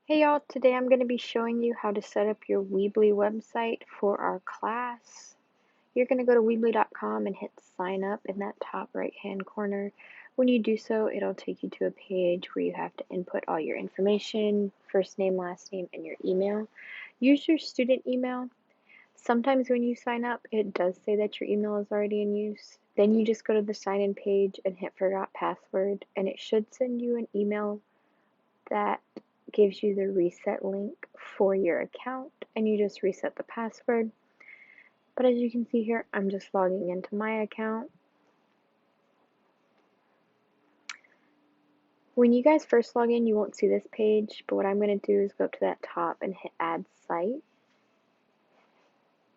Hey y'all, today I'm going to be showing you how to set up your Weebly website for our class. You're going to go to Weebly.com and hit sign up in that top right hand corner. When you do so, it'll take you to a page where you have to input all your information, first name, last name, and your email. Use your student email. Sometimes when you sign up, it does say that your email is already in use. Then you just go to the sign in page and hit forgot password, and it should send you an email that gives you the reset link for your account, and you just reset the password. But as you can see here, I'm just logging into my account. When you guys first log in, you won't see this page, but what I'm going to do is go up to that top and hit add site.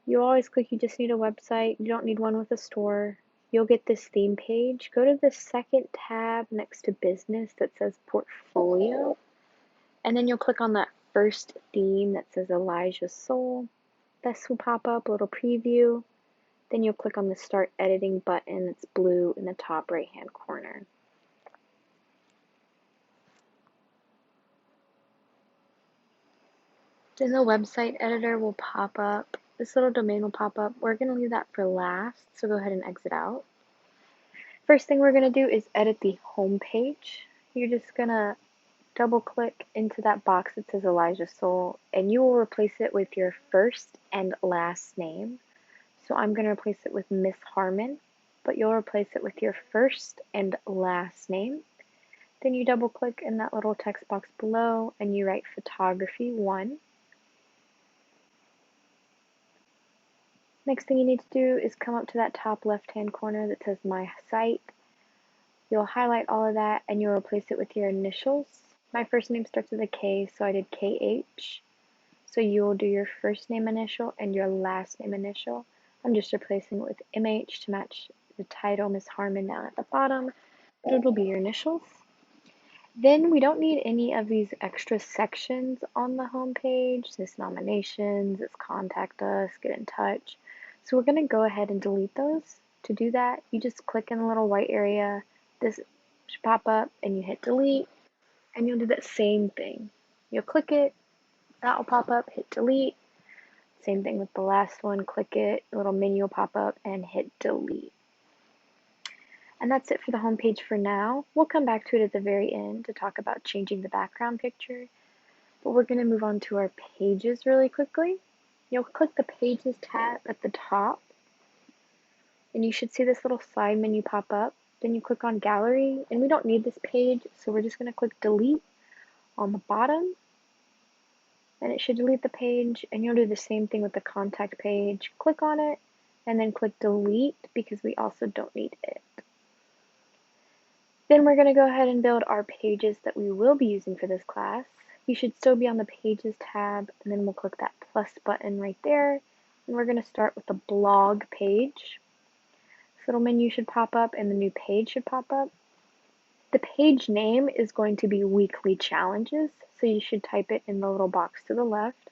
You always click you just need a website. You don't need one with a store. You'll get this theme page. Go to the second tab next to business that says portfolio, and then you'll click on that first theme that says Elijah Soul. This will pop up, a little preview. Then you'll click on the Start Editing button that's blue in the top right hand corner. Then the website editor will pop up. This little domain will pop up. We're going to leave that for last, so go ahead and exit out. First thing we're going to do is edit the home page. You're just going to double click into that box that says Elijah Soul, and you will replace it with your first and last name. So I'm going to replace it with Miss Harmon, but you'll replace it with your first and last name. Then you double click in that little text box below and you write photography 1. Next thing you need to do is come up to that top left hand corner that says my site. You'll highlight all of that and you'll replace it with your initials. My first name starts with a K, so I did KH. So you will do your first name initial and your last name initial. I'm just replacing it with MH to match the title, Miss Harmon, down at the bottom, but it'll be your initials. Then we don't need any of these extra sections on the home page. This nominations, this contact us, get in touch. So we're going to go ahead and delete those. To do that, you just click in the little white area. This should pop up and you hit delete, and you'll do that same thing. You'll click it, that will pop up, hit delete. Same thing with the last one, click it, a little menu will pop up and hit delete. And that's it for the home page for now. We'll come back to it at the very end to talk about changing the background picture. But we're going to move on to our pages really quickly. You'll click the Pages tab at the top, and you should see this little slide menu pop up. Then you click on Gallery, and we don't need this page, so we're just going to click Delete on the bottom, and it should delete the page, and you'll do the same thing with the contact page. Click on it, and then click Delete because we also don't need it. Then we're going to go ahead and build our pages that we will be using for this class. You should still be on the Pages tab, and then we'll click that plus button right there, and we're going to start with the blog page. This little menu should pop up, and the new page should pop up. The page name is going to be Weekly Challenges, so you should type it in the little box to the left.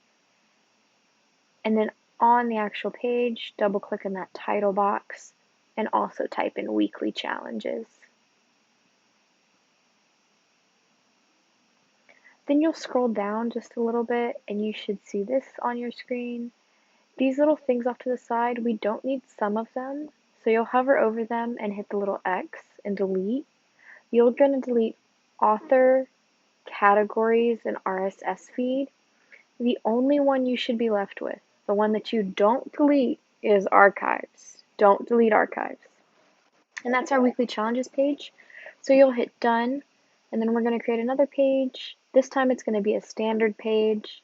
And then on the actual page, double click in that title box, and also type in Weekly Challenges. Then you'll scroll down just a little bit and you should see this on your screen. These little things off to the side, we don't need some of them. So you'll hover over them and hit the little X and delete. You're going to delete author, categories, and RSS feed. The only one you should be left with, the one that you don't delete, is archives. Don't delete archives. And that's our weekly challenges page. So you'll hit done, and then we're going to create another page. This time it's going to be a standard page.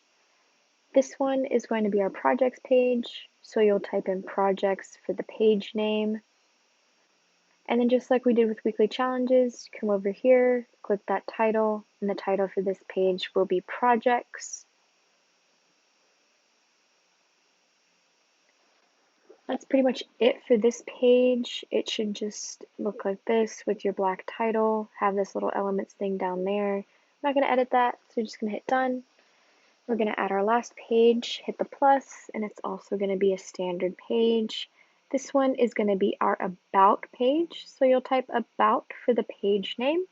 This one is going to be our projects page. So you'll type in projects for the page name. And then just like we did with weekly challenges, come over here, click that title, and the title for this page will be projects. That's pretty much it for this page. It should just look like this with your black title, have this little elements thing down there. I'm not going to edit that, so we're just going to hit done. We're going to add our last page, hit the plus, and it's also going to be a standard page. This one is going to be our about page, so you'll type about for the page name,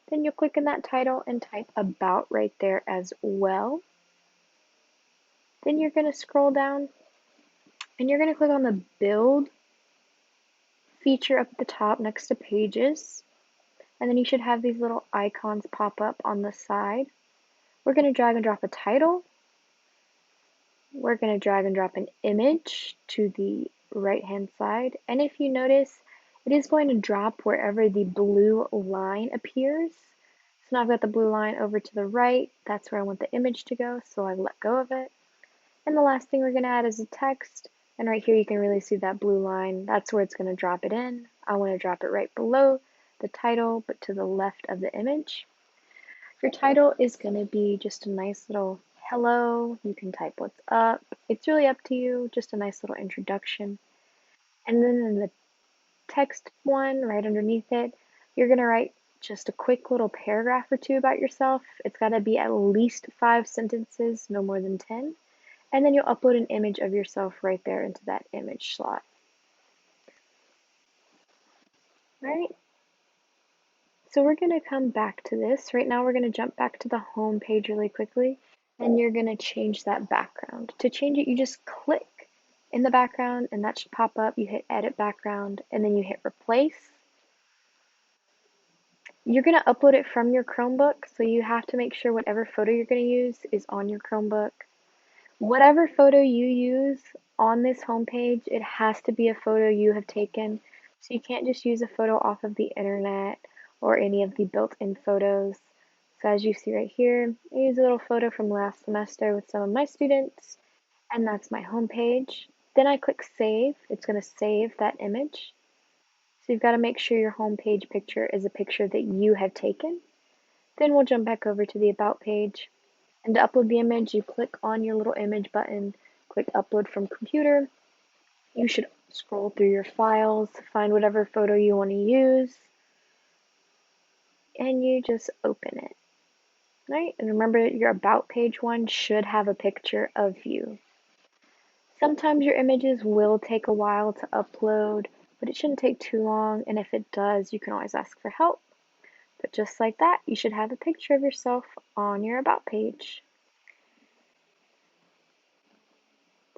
Then you'll click in that title and type about right there as well. Then you're going to scroll down and you're going to click on the build feature up at the top next to pages. And then you should have these little icons pop up on the side. We're going to drag and drop a title. We're going to drag and drop an image to the right hand side. And if you notice, it is going to drop wherever the blue line appears. So now I've got the blue line over to the right. That's where I want the image to go, so I let go of it. And the last thing we're going to add is a text. And right here you can really see that blue line. That's where it's going to drop it in. I want to drop it right below the title, but to the left of the image. Your title is going to be just a nice little hello. You can type what's up. It's really up to you. Just a nice little introduction. And then in the text one, right underneath it, you're going to write just a quick little paragraph or two about yourself. It's got to be at least 5 sentences, no more than 10. And then you'll upload an image of yourself right there into that image slot. All right. So we're going to come back to this. Right now we're going to jump back to the home page really quickly, and you're going to change that background. To change it, you just click in the background and that should pop up. You hit edit background and then you hit replace. You're going to upload it from your Chromebook, so you have to make sure whatever photo you're going to use is on your Chromebook. Whatever photo you use on this homepage, it has to be a photo you have taken. So you can't just use a photo off of the internet or any of the built-in photos. So as you see right here, I use a little photo from last semester with some of my students, and that's my homepage. Then I click save. It's going to save that image. So you've got to make sure your homepage picture is a picture that you have taken. Then we'll jump back over to the about page. And to upload the image, you click on your little image button, click upload from computer. You should scroll through your files, find whatever photo you want to use, and you just open it. Right? And remember, your about page one should have a picture of you. Sometimes your images will take a while to upload, but it shouldn't take too long, and if it does, you can always ask for help. But just like that, you should have a picture of yourself on your about page.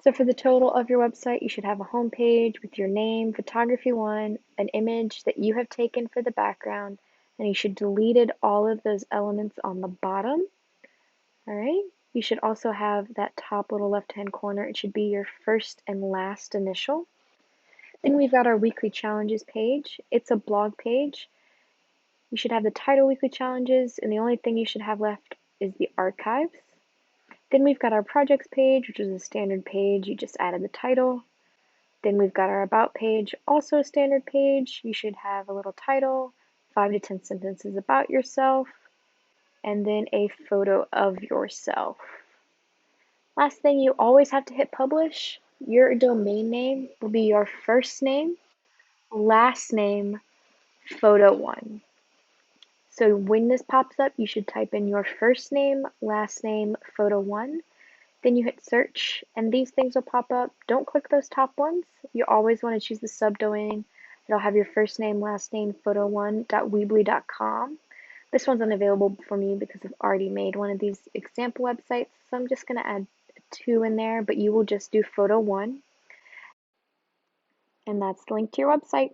So for the total of your website, you should have a home page with your name, photography one, an image that you have taken for the background, and you should deleted all of those elements on the bottom. All right. You should also have that top little left-hand corner. It should be your first and last initial. Then we've got our weekly challenges page. It's a blog page. You should have the title weekly challenges, and the only thing you should have left is the archives. Then we've got our projects page, which is a standard page. You just added the title. Then we've got our about page, also a standard page. You should have a little title, 5 to 10 sentences about yourself, and then a photo of yourself. Last thing, you always have to hit publish. Your domain name will be your first name, last name, photo one. So when this pops up, you should type in your first name, last name, photo one. Then you hit search, and these things will pop up. Don't click those top ones. You always want to choose the subdomain. It'll have your first name, last name, photo1.weebly.com. This one's unavailable for me because I've already made one of these example websites, so I'm just going to add 2 in there, but you will just do photo one, and that's the link to your website.